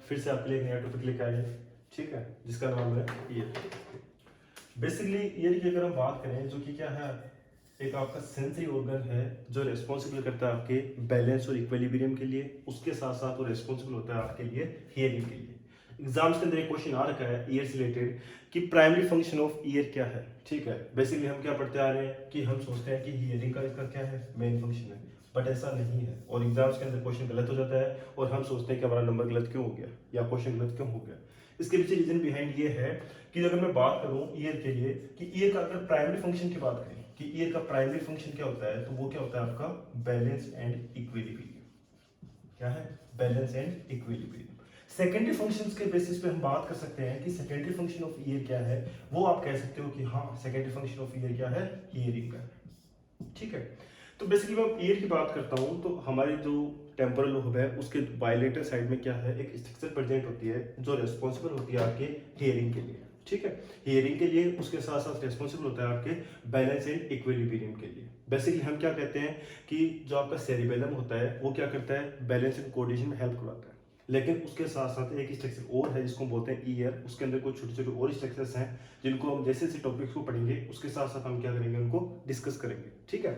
फिर से आपके लिए एक नया टॉपिक लेके आए, ठीक है, जिसका नाम है ईयर। बेसिकली ईयर की अगर हम बात करें, जो कि क्या है, एक आपका सेंसरी ऑर्गन है जो रेस्पॉन्सिबल करता है आपके बैलेंस और इक्विलिब्रियम के लिए, उसके साथ साथ वो रेस्पॉन्सिबल होता है आपके लिए हियरिंग के लिए। एग्जाम्स के अंदर एक क्वेश्चन आ रखा है ईयर से रिलेटेड कि प्राइमरी फंक्शन ऑफ ईयर क्या है, ठीक है। बेसिकली हम क्या पढ़ते आ रहे हैं कि हम सोचते हैं कि हियरिंग का इसका क्या है, मेन फंक्शन है, बट ऐसा नहीं है और एग्जाम्स के अंदर क्वेश्चन गलत हो जाता है और हम सोचते हैं कि हमारा नंबर गलत क्यों हो गया या क्वेश्चन गलत क्यों हो गया। इसके पीछे रीजन बिहाइंड ये है कि अगर मैं बात करूं ईयर के लिए कि ईयर का अगर प्राइमरी फंक्शन की बात करें कि ईयर का प्राइमरी फंक्शन क्या होता है, तो वो क्या होता है आपका बैलेंस एंड इक्विलिब्रियम। क्या है, balance and equilibrium. Secondary functions के बेसिस पे हम बात कर सकते हैं कि सेकेंडरी फंक्शन ऑफ ईयर क्या है, वो आप कह सकते हो कि हाँ सेकेंडरी फंक्शन ऑफ ईयर क्या है, हियरिंग का है, ठीक है। तो बेसिकली मैं ईयर की बात करता हूँ तो हमारी जो टेम्पोरल लोब है उसके बायलेटरल साइड में क्या है, एक स्ट्रक्चर प्रेजेंट होती है जो रेस्पॉन्सिबल होती है आपके हियरिंग के लिए, ठीक है। हियरिंग के लिए उसके साथ साथ रेस्पॉन्सिबल होता है आपके बैलेंस एंड इक्विलिब्रियम के लिए। बेसिकली हम क्या कहते हैं कि जो आपका सेरिबेलम होता है वो क्या करता है, बैलेंस एंड कोऑर्डिनेशन में हेल्प करवाता है। लेकिन उसके साथ साथ एक स्ट्रक्चर और है जिसको हम बोलते हैं ईयर, उसके अंदर कुछ छोटे छोटे और स्ट्रक्चर्स हैं जिनको हम जैसे जैसे टॉपिक्स को पढ़ेंगे उसके साथ साथ हम क्या करेंगे, उनको डिस्कस करेंगे, ठीक है।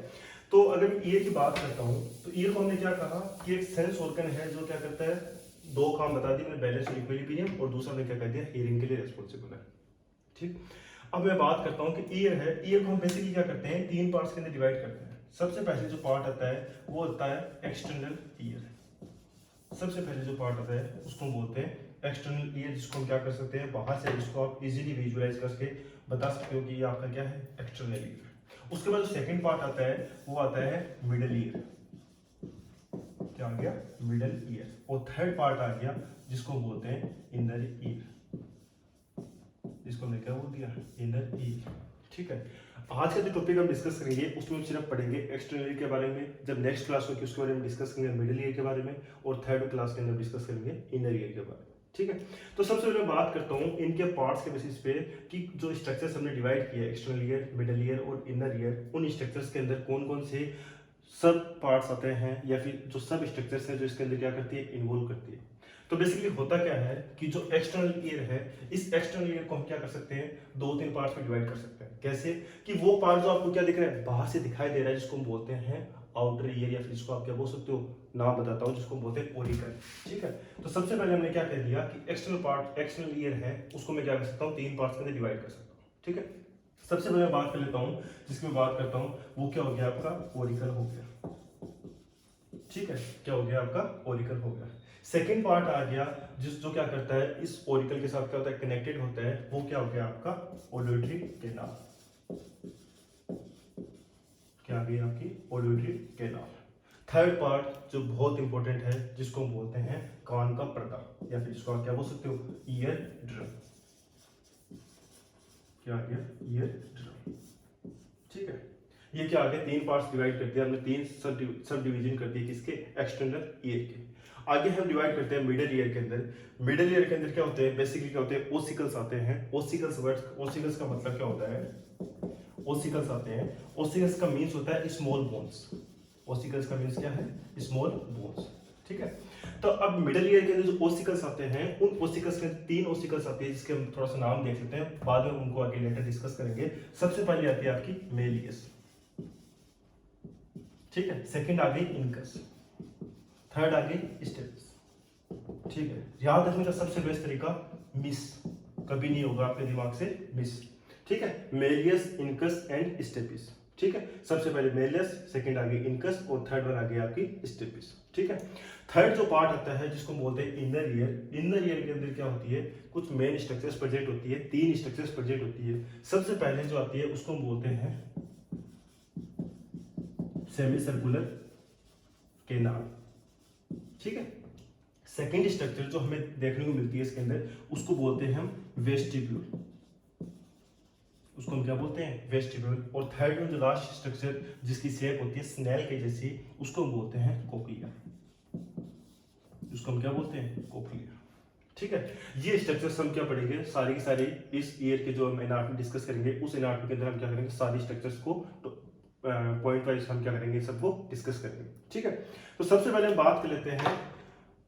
तो अगर मैं ईयर की बात करता हूँ तो ईयर को हमने क्या कहा कि एक सेंस ऑर्गन है जो क्या करता है, दो काम बता दिए मैंने, बैलेंस और इक्विलिब्रियम, और दूसरा मैंने क्या कह दिया, हियरिंग के लिए रेस्पॉन्सिबल है, ठीक। अब मैं बात करता हूँ कि ईयर है, ईयर को हम बेसिकली क्या करते हैं, तीन पार्ट्स के अंदर डिवाइड करते हैं। सबसे पहले जो पार्ट आता है वो होता है एक्सटर्नल ईयर। सबसे पहले जो पार्ट आता है उसको हम बोलते हैं एक्सटर्नल ईयर, जिसको हम क्या कर सकते हैं, बाहर से इसको आप इजीली विजुअलाइज करके बता सकते हो कि ये आपका क्या है, एक्सटर्नल ईयर। उसके बाद जो सेकंड पार्ट आता है वो आता है मिडल ईयर। क्या आ गया, मिडल ईयर। और थर्ड पार्ट आ गया जिसको हम बोलते हैं इनर ईयर, जिसको हमने क्या बोल दिया, इनर ईयर, ठीक है। आज का जो टॉपिक हम डिस्कस करेंगे उसमें हम सिर्फ पढ़ेंगे एक्सटर्नल ईयर के बारे में, जब नेक्स्ट क्लास होगी उसके बारे में डिस्कस करेंगे मिडिल ईयर के बारे में, और थर्ड क्लास के अंदर डिस्कस करेंगे इनर ईयर के बारे में, ठीक है। तो सबसे पहले बात करता हूँ इनके पार्ट्स के बेसिस पे कि जो स्ट्रक्चर्स हमने डिवाइड किया, एक्सटर्नल ईयर, मिडिल ईयर और इनर ईयर, उन स्ट्रक्चर्स के अंदर कौन कौन से सब पार्ट्स आते हैं या फिर जो सब स्ट्रक्चर्स हैं जो इसके अंदर क्या करती है, इन्वॉल्व करती है। तो बेसिकली होता क्या है कि जो एक्सटर्नल ईयर है, इस एक्सटर्नल ईयर को हम क्या कर सकते हैं, दो तीन पार्ट्स में डिवाइड कर सकते हैं। कैसे कि वो पार्ट जो आपको क्या दिख रहा है, बाहर से दिखाई दे रहा है, जिसको हम बोलते हैं आउटर ईयर, या फिर जिसको आप क्या बोल सकते हो, नाम बताता हूँ, जिसको हम बोलते हैं ओरिकल, ठीक है। तो सबसे पहले हमने क्या कह दिया कि एक्सटर्नल पार्ट, एक्सटर्नल ईयर है, उसको मैं क्या कर सकता हूँ, तीन पार्ट्स में डिवाइड कर सकता हूँ, ठीक है। सबसे पहले मैं बात कर लेता हूँ, जिसकी मैं बात करता हूँ वो क्या हो गया, आपका ओरिकल हो गया, ठीक है। क्या हो गया, आपका ओरिकल हो गया। सेकेंड पार्ट आ गया जो क्या करता है, इस ओरिकल के साथ क्या होता है, कनेक्टेड होता है, वो क्या हो गया आपका ओलोटरी कैनाल। क्या आ गई आपकी ओलोटरी कैनाल। थर्ड पार्ट जो बहुत इंपॉर्टेंट है, जिसको हम बोलते हैं कान का पर्दा, या फिर जिसको आप क्या बोल सकते हो, ईयर ड्रम। क्या आ गया, ईयर ड्रम, ठीक है। ये क्या आ गया, तीन पार्ट्स डिवाइड कर दिया हमने, तीन सब डिवीजन कर दिए किसके, एक्सटर्नल ईयर के। आगे हम डिवाइड करते हैं मिडल ईयर के अंदर। मिडल ईयर के अंदर क्या होते हैं, बेसिकली क्या होते हैं, ओसिकल्स आते हैं। ओसिकल्स वर्ड, ओसिकल्स का मतलब क्या होता है, ओसिकल्स आते हैं। ओसिकल्स का मीन्स होता है स्मॉल बोन्स। ओसिकल्स का मीन्स क्या है, स्मॉल बोन्स, ठीक है। तो अब मिडल ईयर के अंदर जो ओसिकल्स आते हैं, उन ओसिकल्स में तीन ओसिकल्स आती है, जिसके हम थोड़ा सा नाम देख लेते हैं, बाद में उनको आगे लेटर डिस्कस करेंगे। सबसे पहले आती है आपकी मेलियस, ठीक है। सेकंड आ गई इनकस, थर्ड आ गई स्टेपिस, ठीक है। याद रखने का सबसे बेस्ट तरीका मिस, कभी नहीं होगा आपके दिमाग से मिस, ठीक है। मेलियस, इनकस एंड स्टेपिस, ठीक है। सबसे पहले मेलियस, सेकंड आ गई इनकस और थर्ड वन आ गई आपकी स्टेपिस, ठीक है। थर्ड जो पार्ट आता है जिसको बोलते हैं इनर ईयर। इनर ईयर के अंदर क्या होती है, कुछ मेन स्ट्रक्चर्स प्रेजेंट होती है, तीन स्ट्रक्चर्स प्रेजेंट होती है। सबसे पहले जो आती है उसको हम बोलते हैं सेमी सर्कुलर केनाल, ठीक है। सेकेंड स्ट्रक्चर जो हमें देखने को मिलती है इसके अंदर, उसको बोलते हैं हम वेस्टिब्यूल, उसको हम क्या बोलते हैं, वेस्टिब्यूल। और थर्ड में जो लास्ट स्ट्रक्चर जिसकी शेप होती है स्नेल के जैसी, उसको हम बोलते हैं कोक्लिया, उसको हम क्या बोलते हैं, कोक्लिया, ठीक है। ये स्ट्रक्चर्स हम क्या पढ़ेंगे, सारी की सारी इस ईयर के जो हम एनाटॉमी डिस्कस करेंगे, उस एनाटॉमी के अंदर हम क्या करेंगे, सारी स्ट्रक्चर्स को पॉइंट वाइज हम क्या करेंगे, सबको डिस्कस करेंगे, ठीक है। तो सबसे पहले हम बात कर लेते हैं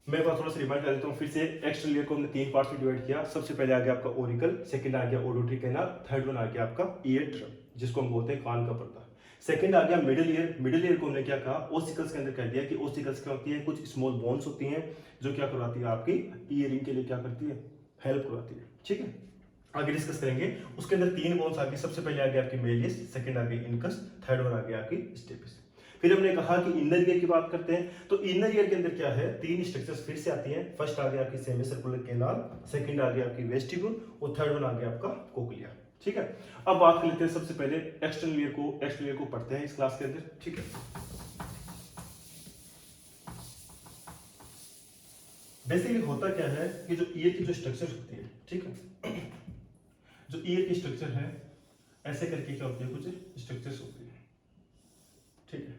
मैं बात थोड़ा सा रिमाइंड कर देता हूँ फिर से। एक्स्ट्रा लेयर को हमने 3 पार्ट्स में डिवाइड किया। सबसे पहले आ गया आपका ओरिकल, सेकंड आ गया ओडोटरी कैनाल, थर्ड वन आ गया आपका ईयर ड्रम, जिसको हम बोलते हैं कान का पर्दा। सेकंड आ गया मिडिल ईयर। मिडिल ईयर को हमने क्या कहा, ओसिकल्स के अंदर कह दिया कि ओसिकल्स क्या होती है, कुछ स्मॉल बोन्स होती हैं जो क्या करवाती है आपकी ईयरिंग के लिए क्या करती है, हेल्प करवाती है। ठीक है, आगे डिस्कस करेंगे। उसके अंदर 3 बोन्स आ गए। सबसे पहले आ गया आपकी मेलियस, सेकंड आ गई इनकस, थर्ड वन आ गया आपकी स्टेपिस। फिर हमने कहा कि इनर ईयर की बात करते हैं, तो इनर ईयर के अंदर क्या है, 3 स्ट्रक्चर्स फिर से आती हैं। फर्स्ट आ गया आपकी सेमी सर्कुलर कैनाल, सेकंड आ गया आपकी वेस्टिब्यूल और थर्ड वन आ गया आपका कोक्लिया। ठीक है, अब बात कर लेते हैं सबसे पहले एक्सटर्नल ईयर को। एक्सटर्नल ईयर को पढ़ते हैं इस क्लास के अंदर। ठीक है, बेसिकली होता क्या है कि जो ईयर की जो स्ट्रक्चर होती है, ठीक है, जो ईयर की स्ट्रक्चर है ऐसे करके क्या होती है, कुछ स्ट्रक्चर्स होती है। ठीक है,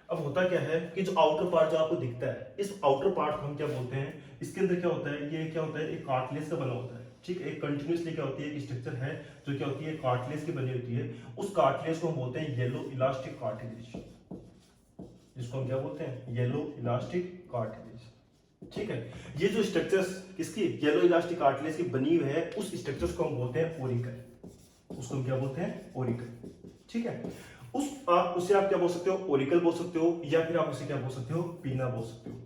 अब होता क्या है कि जो आउटर पार्ट जो आपको दिखता है, इस आउटर पार्ट को हम क्या बोलते हैं, इसके अंदर क्या होता है, ये क्या होता है, एक कार्टिलेज का बना होता है। ठीक है, एक कंटिन्यूसली क्या होती है, एक स्ट्रक्चर है जो क्या होती है, कार्टिलेज की बनी होती है। उस कार्टिलेज को हम बोलते हैं येलो इलास्टिक कार्टिलेज, जिसको हम क्या बोलते हैं, येलो इलास्टिक कार्टिलेज। ठीक है, ये जो स्ट्रक्चर्स किसकी, येलो इलास्टिक कार्टिलेज की बनी हुई है, उस स्ट्रक्चर्स को हम बोलते हैं ओरिकल। उसको हम क्या बोलते हैं, ओरिकल। ठीक है, उसे आप क्या बोल सकते हो, ओरिकल बोल सकते हो, या फिर आप उसे क्या बोल सकते हो, पीना बोल सकते हो।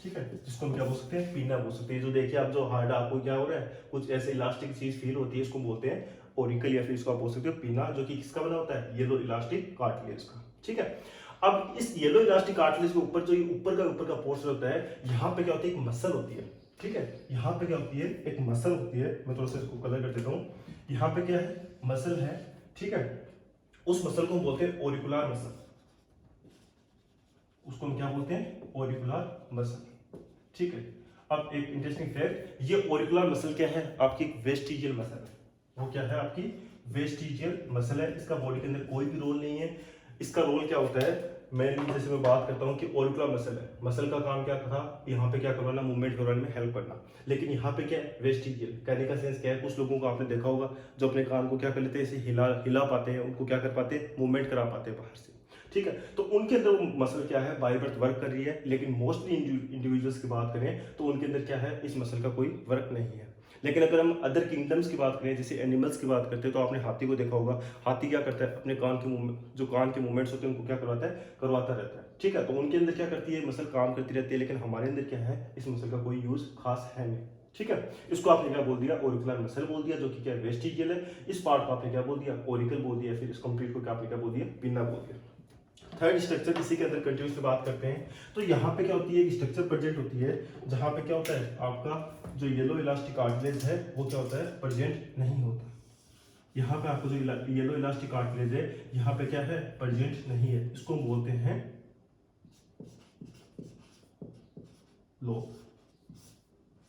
ठीक है, जिसको हम क्या बोल सकते हैं, पीना बोल सकते हैं। जो देखिए आप जो हार्ड आपको क्या हो रहा है, कुछ ऐसे इलास्टिक चीज फील होती है, इसको बोलते हैं ओरिकल, या फिर इसको आप बोल सकते हो पीना, जो कि किसका बना होता है, येलो इलास्टिक कार्टिलेज का। ठीक है, अब इस येलो इलास्टिक कार्टिलेज के ऊपर जो ऊपर का पोर्शन होता है, यहाँ पे क्या होती है, एक मसल होती है। ठीक है, यहाँ पे क्या होती है, एक मसल होती है। मैं थोड़ा सा इसको कलर कर देता हूँ। यहाँ पे क्या है, मसल है। ठीक है, उस मसल को हम बोलते हैं ओरिकुलर मसल। उसको हम क्या बोलते हैं, ओरिकुलर मसल। ठीक है, अब एक इंटरेस्टिंग फैक्ट, ये ओरिकुलर मसल क्या है, आपकी वेस्टिजियल मसल है। वो क्या है, आपकी वेस्टिजियल मसल है। इसका बॉडी के अंदर कोई भी रोल नहीं है। इसका रोल क्या होता है, मेनली जैसे मैं बात करता हूँ कि ओरिकुलर मसल है, मसल का काम क्या था, यहाँ पे क्या करवाना, मूवमेंट करवाने में हेल्प करना। लेकिन यहाँ पे क्या है, वेस्टिजियल। कहने का सेंस क्या है, कुछ लोगों को आपने देखा होगा जो अपने कान को क्या कर लेते हैं, ऐसे हिला पाते हैं, उनको क्या कर पाते हैं, मूवमेंट करा पाते हैं बाहर से। ठीक है, तो उनके अंदर मसल क्या है, बाय बर्थ वर्क कर रही है। लेकिन मोस्टली इंडिविजुअल्स की बात करें तो उनके अंदर क्या है, इस मसल का कोई वर्क नहीं है। लेकिन अगर हम अदर किंगडम्स की बात करें, जैसे एनिमल्स की बात करते हैं, तो आपने हाथी को देखा होगा। हाथी क्या करता है, अपने कान के जो कान के मूवमेंट्स होते हैं उनको क्या करवाता रहता है। ठीक है, तो उनके अंदर क्या करती है, मसल काम करती रहती है। लेकिन हमारे अंदर क्या है, इस मसल का कोई यूज खास है नहीं। ठीक है, इसको आपने क्या बोल दिया, ओरिकुलर मसल बोल दिया, जो कि क्या वेस्टिजियल है। इस पार्ट को आपने क्या बोल दिया, ओरिकल बोल दिया। फिर इस कंप्लीट को क्या आपने क्या बोल दिया, पिन्ना बोल दिया। थर्ड स्ट्रक्चर इसी के अंदर कंटिन्यूसली बात करते हैं, तो यहाँ पे क्या होती है, एक स्ट्रक्चर प्रेजेंट होती है, जहाँ पे क्या होता है, आपका जो येलो इलास्टिक कार्टिलेज है वो क्या होता है, प्रेजेंट नहीं होता। यहाँ पे आपको जो येलो इलास्टिक कार्टिलेज है, यहाँ पे क्या है, प्रेजेंट नहीं है। इसको हम बोलते हैं लोब।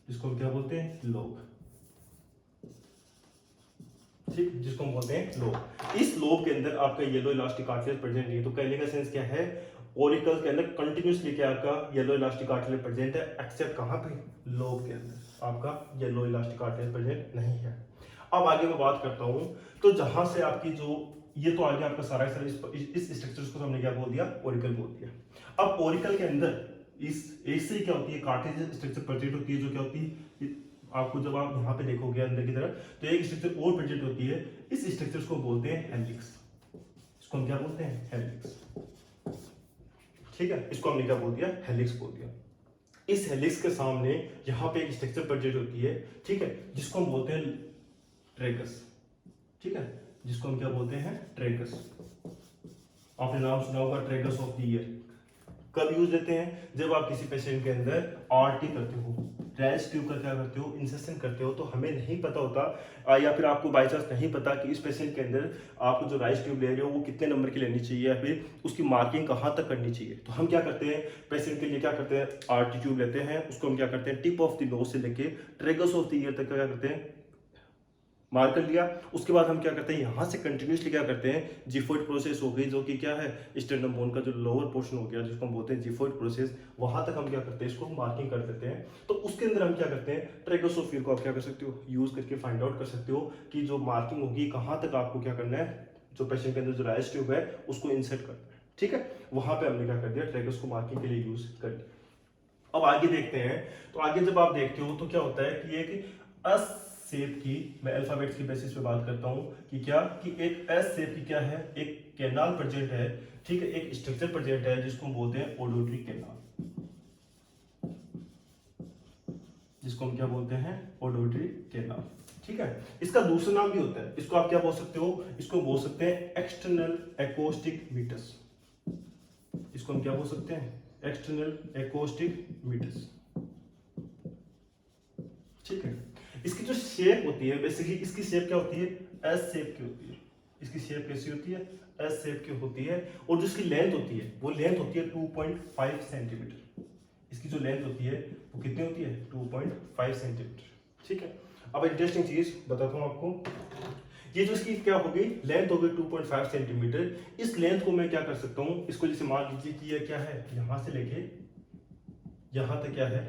इसको हम क्या बोलते हैं, लोब। ठीक, जिसको हम बोलते हैं लोब। इस लोब के अंदर आपका येलो इलास्टिक कार्टिलेज प्रेजेंट नहीं है। तो कहने का सेंस क्या है, ओरिकल के अंदर कंटिन्यूसली क्या आपका येलो इलास्टिक कार्टिलेज प्रेजेंट है, एक्सेप्ट कहां पे, लोब के अंदर आपका येलो इलास्टिक कार्टिलेज प्रेजेंट नहीं है। अब आगे मैं बात करता हूं, तो जहां से आपकी जो ये तो आगे आपका सारा इस स्ट्रक्चर को हमने क्या बोल दिया, ओरिकल बोल दिया। अब ओरिकल के अंदर इस एक से क्या होती है, कार्टिलेज स्ट्रक्चर प्रेजेंट होती है, जो क्या होती है, आपको जब आप यहाँ पे देखोगे अंदर की तरफ, तो एक स्ट्रक्चर और प्रेजेंट होती है। इस स्ट्रक्चर को बोलते हैं हेलिक्स। इसको हम क्या बोलते हैं, हेलिक्स। ठीक है, इसको हमने क्या बोल दिया, हेलिक्स बोल दिया। इस हेलिक्स के सामने यहाँ पे एक स्ट्रक्चर प्रेजेंट होती है। ठीक है, जिसको हम बोलते हैं ट्रेगस। ठीक है, जिसको हम क्या बोलते हैं, ट्रेगस। आपने नाम सुना होगा, ट्रेगस ऑफ द ईयर। कब यूज लेते हैं, जब आप किसी पेशेंट के अंदर आरटी करते हो, राइस ट्यूब का क्या करते हो, इंसेशन करते हो, तो हमें नहीं पता होता, या फिर आपको बाई चांस नहीं पता कि इस पेशेंट के अंदर आप जो राइस ट्यूब ले रहे हो वो कितने नंबर की लेनी चाहिए, या फिर उसकी मार्किंग कहाँ तक करनी चाहिए। तो हम क्या करते हैं, पेशेंट के लिए क्या करते हैं, आरटी ट्यूब लेते हैं, उसको हम क्या करते हैं, टिप ऑफ द नोज से लेके ट्रेगस ऑफ द ईयर तक क्या करते हैं, मार्क कर लिया। उसके बाद हम क्या करते हैं, यहाँ से कंटिन्यूसली क्या करते हैं, जिफोइड प्रोसेस हो गई, जो कि क्या है, स्टर्नम बोन का जो लोअर पोर्शन हो गया, जिसको हम बोलते हैं जिफोइड प्रोसेस, वहां तक हम क्या करते हैं, इसको मार्किंग कर देते हैं। तो उसके अंदर हम क्या करते हैं, ट्रेगोसोफियर को आप क्या कर सकते हो, यूज करके फाइंड आउट कर सकते हो कि जो मार्किंग होगी कहाँ तक आपको क्या करना है, जो पेशेंट के अंदर जो राइस ट्यूब है उसको इंसर्ट करना है। ठीक है, वहां पे हमने क्या कर दिया, ट्रेगस को मार्किंग के लिए यूज कर लिया। अब आगे देखते हैं। तो आगे जब आप देखते हो तो क्या होता है कि एक एस शेप की, मैं अल्फाबेट्स की बेसिस पे बात करता हूं कि क्या कि एक एस शेप की क्या है, एक कैनाल प्रेजेंट है, ठीक है, एक स्ट्रक्चर प्रेजेंट है जिसको हम बोलते हैं ओडोटरी कैनाल, जिसको हम क्या बोलते हैं, ओडोटरी कैनाल, ठीक है। इसका दूसरा नाम भी होता है, इसको आप क्या बोल सकते हो, इसको बोल सकते हैं एक्सटर्नल एकॉस्टिक मीटर्स, इसको हम क्या बोल सकते हैं, एक्सटर्नल एकॉस्टिक मीटर्स, ठीक है। इसकी जो शेप होती है बेसिकली, इसकी शेप क्या होती है, एस शेप की होती है, इसकी शेप कैसी होती है, एस शेप की होती है, और जो इसकी लेंथ होती है वो लेंथ होती है 2.5 सेंटीमीटर, इसकी जो लेंथ होती है वो कितनी होती है, 2.5 सेंटीमीटर, ठीक है। अब इंटरेस्टिंग चीज बताता हूं आपको, ये जो इसकी क्या होगी, लेंथ होगी 2.5 सेंटीमीटर, इस लेंथ को मैं क्या कर सकता हूं, इसको जैसे मान लीजिए कि ये क्या है, यहां से लेके यहां तक क्या है,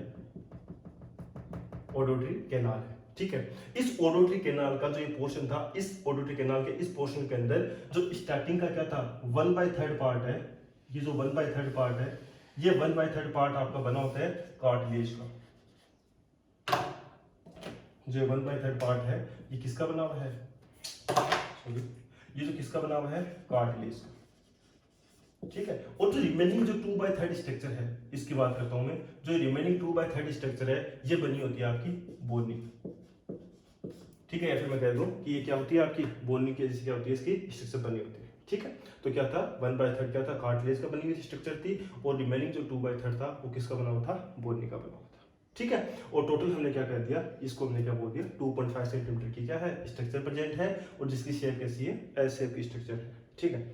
ओडोटरी कैनाल है, ठीक है। इस ओडोटरी कैनाल का जो ये पोर्शन था, इस ओडोटरी कैनाल के इस पोर्शन के अंदर जो स्टार्टिंग का क्या था, 1/3 पार्ट है, ये जो 1/3 पार्ट है, ये 1/3 पार्ट आपका बना होता है कार्टिलेज का, जो 1/3 पार्ट है ये किसका बना हुआ है, सॉरी, ये जो किसका बना हुआ है, कार्टिलेज का, ठीक है। और जो रिमेनिंग जो 2/3 स्ट्रक्चर है, इसकी बात करता हूं मैं, जो रिमेनिंग 2/3 स्ट्रक्चर है ये बनी होती है आपकी बोनी, ठीक है, या फिर मैं कह दूं कि ये क्या होती है आपकी बोनी की, जैसे क्या होती है, इसकी स्ट्रक्चर बनी होती है, ठीक है। तो क्या था, 1/3 क्या था, कार्टिलेज का बनी हुई स्ट्रक्चर थी, और रिमेनिंग जो 2/3 था वो किसका बना हुआ था, बोनी का बना हुआ था, ठीक है। और टोटल हमने क्या कर दिया, इसको हमने क्या बोल दिया, 2.5 सेंटीमीटर की क्या है, स्ट्रक्चर प्रेजेंट है, और जिसकी शेप कैसी है, एस शेप की स्ट्रक्चर है, ठीक है।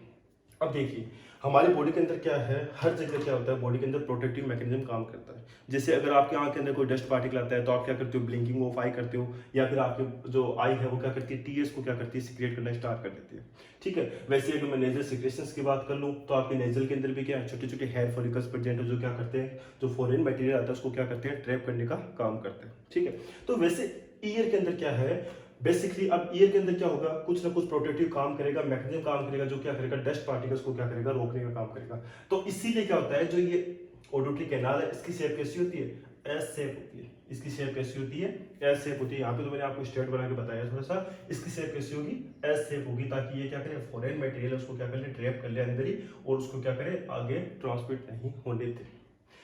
अब देखिए हमारी बॉडी के अंदर क्या है, हर जगह क्या होता है, बॉडी के अंदर प्रोटेक्टिव मैकेनिज्म काम करता है। जैसे अगर आपके आंख के अंदर कोई डस्ट पार्टिकल आता है तो आप क्या करते हो, ब्लिंकिंग ऑफ आई करते हो, या फिर आपके जो आई है वो क्या करती है, टीएस को क्या करती है, सिक्रेट करना स्टार्ट कर देती है, ठीक है। वैसे अगर मैं नेजल सिक्रेशंस की बात कर लूँ तो आपके नेजल के अंदर भी क्या छोटे छोटे हेयर फॉलिकल्स प्रेजेंट है, जो क्या करते हैं, जो फॉरेन मटेरियल आता है उसको क्या करते हैं, ट्रैप करने का काम करते हैं, ठीक है। तो वैसे ईयर के अंदर क्या है बेसिकली, अब ईयर के अंदर क्या होगा, कुछ ना कुछ प्रोटेक्टिव काम करेगा, मैकेनिज्म काम करेगा, जो क्या करेगा, डस्ट पार्टिकल्स को क्या करेगा, रोकने का काम करेगा। तो इसीलिए क्या होता है, जो ये ओडोटरी कैनाल है इसकी शेप कैसी होती है, एस शेप होती है, इसकी शेप कैसी होती है, एस शेप होती है। यहाँ पे तो मैंने आपको स्ट्रेट बना के बताया थोड़ा सा, इसकी शेप कैसी होगी, एस शेप होगी, ताकि ये क्या करे, फॉरेन मटेरियल उसको क्या कर ले, ट्रैप कर ले अंदर ही, और उसको क्या करे, आगे ट्रांसमिट नहीं होने दे।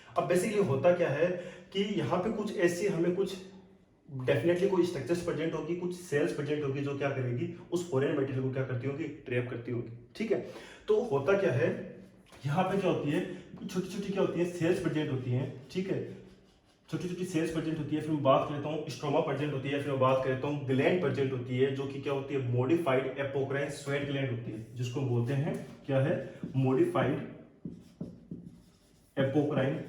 अब बेसिकली होता क्या है कि यहाँ पे कुछ ऐसी हमें कुछ डेफिनेटली कोई स्ट्रक्चर्स प्रेजेंट होगी, कुछ सेल्स प्रेजेंट होगी, जो क्या करेगी, उस फॉरेन मटेरियल को क्या करती होगी, ट्रैप करती होगी, ठीक है। तो होता क्या है, यहाँ पे क्या होती है, छोटी छोटी क्या होती है, सेल्स प्रेजेंट होती हैं, ठीक है, छोटी छोटी सेल्स प्रेजेंट होती है। फिर मैं बात करता हूँ स्ट्रोमा प्रेजेंट होती है, फिर मैं बात करता हूँ ग्लैंड प्रेजेंट होती है, जो कि क्या होती है, मॉडिफाइड एपोक्राइन स्वेट ग्लैंड होती है, जिसको बोलते हैं क्या है, मॉडिफाइड एपोक्राइन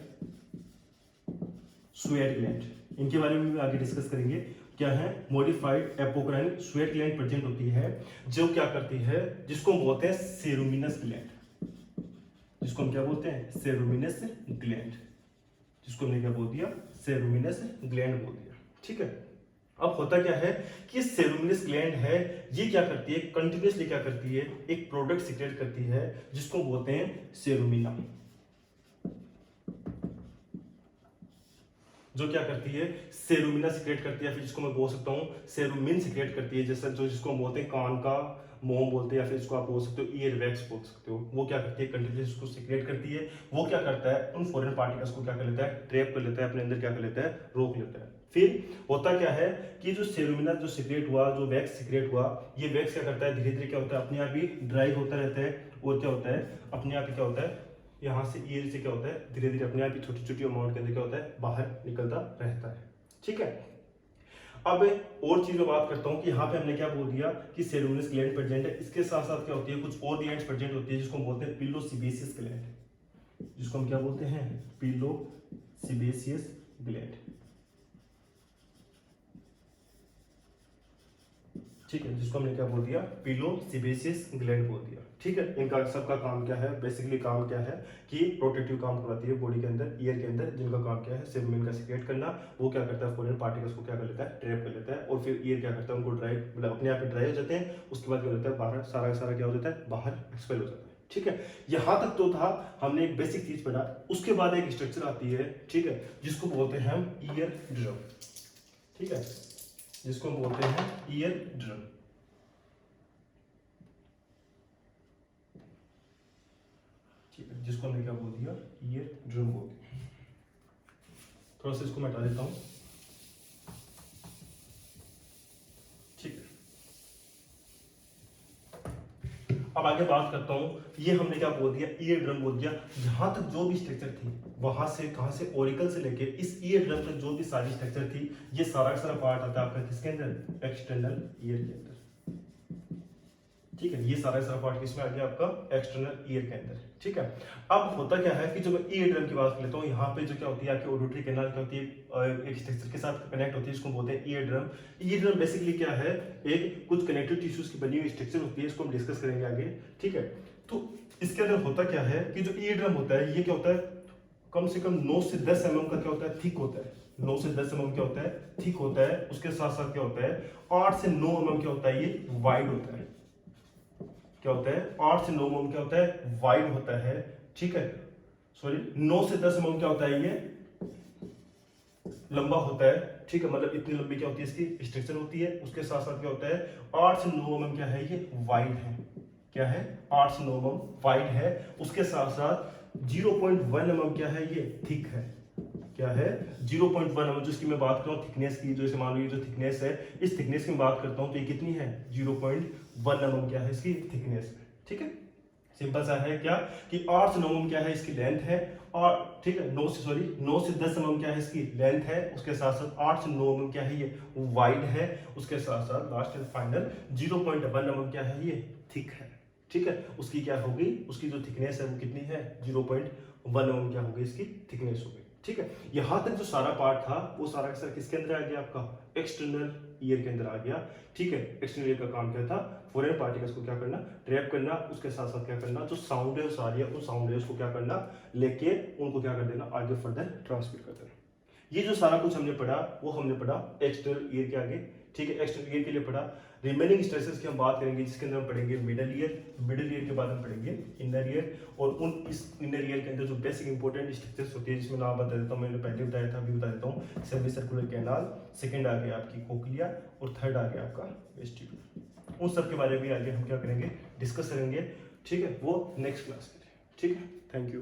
स्वेट ग्लैंड। इनके बारे में भी आगे डिस्कस करेंगे। क्या है, modified apocrine sweat gland present होती है, जो क्या करती है, जिसको हम बोलते हैं सेरुमिनस ग्लैंड, जिसको हम क्या बोलते हैं, सेरुमिनस ग्लैंड, जिसको हमने क्या बोल दिया, सेरुमिनस ग्लैंड बोल दिया, ठीक है। अब होता क्या है कि सेरुमिनस ग्लैंड है, ये क्या करती है, कंटिन्यूसली क्या करती है, एक प्रोडक्ट सिक्रेट करती है, जिसको बोलते हैं सेरुमिना, जो क्या करती है, सेरुमिना सिक्रेट करती है, फिर जिसको मैं बोल सकता हूँ सेरुमिन सिक्रेट करती है, जैसा जो जिसको हम बोलते हैं कान का मोम बोलते हैं, या फिर इसको आप बोल सकते हो ईयर वैक्स बोल सकते हो। वो क्या करती है, कंटिन्यूसली उसको सिक्रेट करती है। वो क्या करता है, उन फॉरेन पार्टिकल्स को क्या कर लेता है, ट्रैप कर लेता है, अपने अंदर क्या कर लेता है, रोक लेता है। फिर होता क्या है कि जो सेरुमिना जो सिक्रेट हुआ, जो वैक्स सिक्रेट हुआ, ये वैक्स क्या करता है, धीरे धीरे क्या होता है, अपने आप ही ड्राई होता रहता है, और क्या होता है, अपने आप ही क्या होता है, यहाँ से ईयर से क्या होता है, धीरे धीरे अपने आप ही छोटी छोटी अमाउंट के अंदर क्या होता है, बाहर निकलता रहता है, ठीक है। अब और चीज में बात करता हूँ कि यहाँ पे हमने क्या बोल दिया कि सेरुमिनस ग्लैंड प्रेजेंट है, इसके साथ साथ क्या होती है, कुछ और ग्लैंड्स प्रेजेंट होती है, जिसको हम बोलते हैं पिलोसिबेसियस ग्लैंड, जिसको हम क्या बोलते हैं, पिलोसिबेसियस ग्लैंड, ठीक है, जिसको हमने क्या बोल दिया, पिलोसिबेसियस ग्लैंड बोल दिया, ठीक है। इनका सबका काम क्या है, बेसिकली काम क्या है कि प्रोटेक्टिव काम करवाती है बॉडी के अंदर, ईयर के अंदर, जिनका काम क्या है, सेरुमिन का सिक्रेट करना। वो क्या करता है, फॉरेन पार्टिकल्स को क्या कर लेता है, ट्रैप कर लेता है, और फिर ईयर क्या करता है, उनको ड्राई, मतलब अपने आप ही ड्राई हो जाते हैं। उसके बाद क्या होता है, बाहर सारा का सारा क्या हो जाता है, बाहर एक्सपेल हो जाता है, ठीक है, यहां तक तो था, हमने एक बेसिक चीज पढ़ा। उसके बाद एक स्ट्रक्चर आती है, ठीक है, जिसको बोलते हैं हम ईयर ड्रम, ठीक है, जिसको हम बोलते हैं ईयर ड्रम। ठीक है, जिसको हमने क्या बोल दिया, ईयर ड्रम बोल दिया। थोड़ा सा इसको मैं हटा देता हूं, ठीक है। अब आगे बात करता हूं, ये हमने क्या बोल दिया, ईयर ड्रम बोल दिया। यहां तक जो भी स्ट्रक्चर थी, वहां से कहां से, ओरिकल से लेके इस ईयर ड्रम तक जो भी सारी स्ट्रक्चर थी, ये सारा सारा पार्ट आता है आपका किसके अंदर, एक्सटर्नल ईयर के अंदर। ठीक है, ये सारा सारा पार्ट किसमें आ गया, आपका एक्सटर्नल ईयर के अंदर। ठीक है, अब होता क्या है कि जो मैं ईयर ड्रम की बात कर लेता हूँ, यहाँ पे जो क्या होती है आपकी ऑडिटरी कैनाल क्या होती है, एक स्ट्रक्चर के साथ कनेक्ट होती है, इसको बोलते हैं ear drum. Ear drum basically क्या है, एक कुछ कनेक्टिव टिश्यूज की बनी हुई स्ट्रक्चर होती है, इसको हम डिस्कस करेंगे आगे। ठीक है, तो इसके अंदर होता क्या है कि जो ईयर ड्रम होता है, ये क्या होता है, कम से कम 9 से 10 mm का क्या होता है, थिक होता है। 9 से 10 mm क्या होता है, थिक होता है। उसके साथ साथ क्या होता है, 8 से 9 mm क्या होता है, ये वाइड होता है। क्या होता है, 8 से 9 mm क्या होता है, वाइड होता है। ठीक है, सॉरी 9 से 10 mm क्या होता है, ये लंबा होता है। ठीक है, मतलब इतनी लंबी क्या होती है, इसकी स्ट्रक्चर होती है। उसके साथ साथ क्या होता है, 8 से 9 mm क्या है, ये वाइड है। क्या है, 8 से 9 mm वाइड है। उसके साथ साथ 0.1 mm क्या है, ये थिक है। क्या है, 0.1 mm, जिसकी मैं बात कर रहा हूँ थिकनेस की, जो इसे मान लो ये जो थिकनेस है, इस थिकनेस की मैं बात करता हूँ, तो ये कितनी है, 0.1 mm क्या है इसकी थिकनेस। ठीक है, सिंपल सा है क्या कि 8 से 9 mm क्या है इसकी लेंथ है, और ठीक है 9 से 10 mm क्या है इसकी लेंथ है। उसके साथ साथ 8 से 9 mm क्या है, ये वाइड है। उसके साथ साथ लास्ट एंड फाइनल 0.1 mm क्या है, ये थिक है। ठीक है, उसकी क्या होगी, उसकी जो थिकनेस है वो कितनी है, 0.1 mm क्या होगी इसकी थिकनेस होगी। ठीक है, यहां तक जो सारा पार्ट था वो सारा का सारा किसके अंदर आ गया, आपका एक्सटर्नल ईयर के अंदर आ गया। ठीक है, एक्सटर्नल ईयर का काम क्या था, फॉरेन पार्टिकल्स को क्या करना, ट्रैप करना। उसके साथ साथ क्या करना, जो साउंड वेव्स आ रही है उन साउंड वेव्स को क्या करना, लेके उनको क्या कर देना, आगे फर्दर ट्रांसमिट कर देना। ये जो सारा कुछ हमने पढ़ा, वो हमने पढ़ा एक्सटर्नल ईयर के आगे। ठीक है, एक्सटर्नल ईयर के लिए पढ़ा। रिमेनिंग स्ट्रक्चर्स की हम बात करेंगे, जिसके अंदर हम पढ़ेंगे मिडल ईयर, मिडल ईयर के बाद हम पढ़ेंगे इनर ईयर, और उन इस इनर ईयर के अंदर जो बेसिक इंपॉर्टेंट स्ट्रक्चर्स होती है, जिसमें नाम बता देता हूँ, मैंने पहले बताया था, अभी बता देता हूँ। सेमी सर्कुलर कैनाल, सेकंड आ गया आपकी कोक्लिया, और थर्ड आ गया आपका वेस्टिब्यूल। उन सब के बारे में आगे हम क्या करेंगे, डिस्कस करेंगे। ठीक है, वो नेक्स्ट क्लास में। ठीक है, थैंक यू।